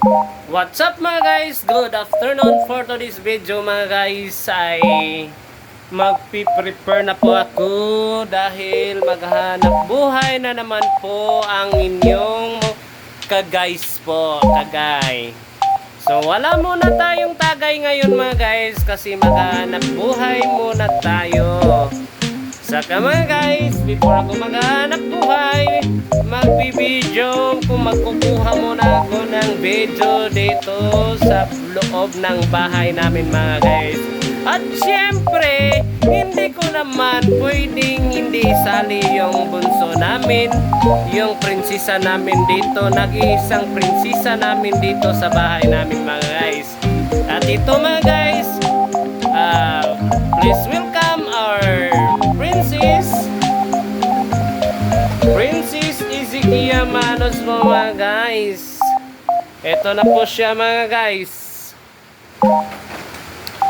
What's up mga guys? Good afternoon. For today's video mga guys ay magpi-prepare na po ako dahil maghahanap buhay na naman po ang inyong kagays po, kagay. So wala muna tayong tagay ngayon mga guys kasi maghahanap buhay muna tayo. Saka mga guys, before ako maghanap buhay, magbibideo kung magkukuha muna ako ng video dito sa loob ng bahay namin mga guys. At syempre, hindi ko naman pwedeng hindi sali yung bunso namin, yung prinsesa namin dito, nag-iisang prinsesa namin dito sa bahay namin mga guys. At ito mga guys, please welcome our Princess Ezekia Manos po mga guys. Ito na po siya mga guys.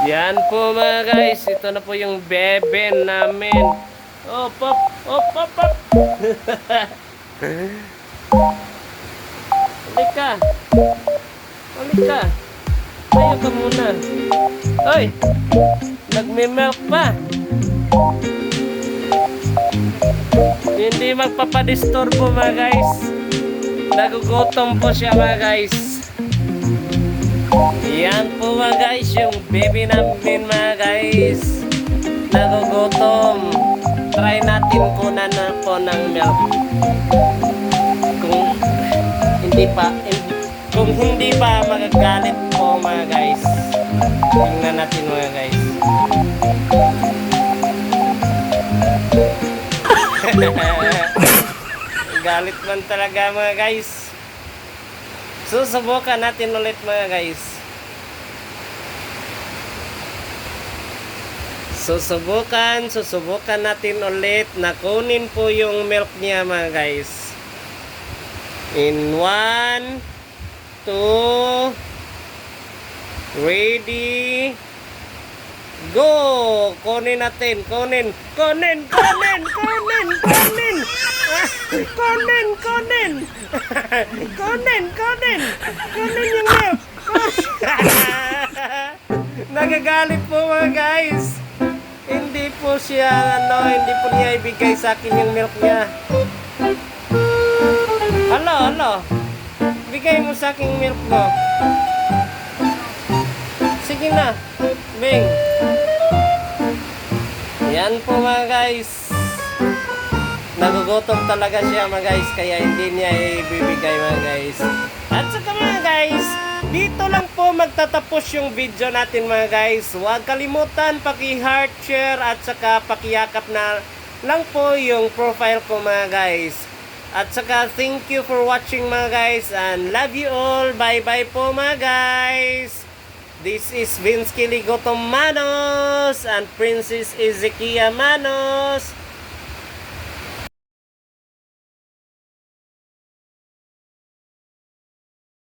Yan po mga guys. Ito na po yung bebe namin. Oh pop, oh pop, pop. Halika. Halika. Tayo ka muna. Oy, nagme-milk pa. Hindi magpapadisturbo mga guys. Nagugutom po siya mga guys. Yan po mga guys, yung baby namin mga guys. Nagugutom. Try natin kunan na po ng milk. Kung hindi pa magagalit po mga guys. Tingnan natin mga guys. Galit man talaga mga guys. Susubukan natin ulit mga guys. Susubukan natin ulit na kunin po yung milk niya mga guys. In 1, 2, ready, go! Kunin natin, kunin yung milk. Nagagalit po mga guys. Hindi po niya ibigay sa akin yung milk niya. Hello. Bigay mo sa akin milk mo. Sige na, Bing. Yan po mga guys. Nagugutom talaga siya mga guys, kaya hindi niya ibibigay mga guys. At saka mga guys, dito lang po magtatapos yung video natin mga guys. Huwag kalimutan paki-heart, share at saka pakiyakap na lang po yung profile ko mga guys. At saka thank you for watching mga guys and love you all. Bye bye po mga guys. This is Vince Kiligoto Manos and Princess Ezekia Manos.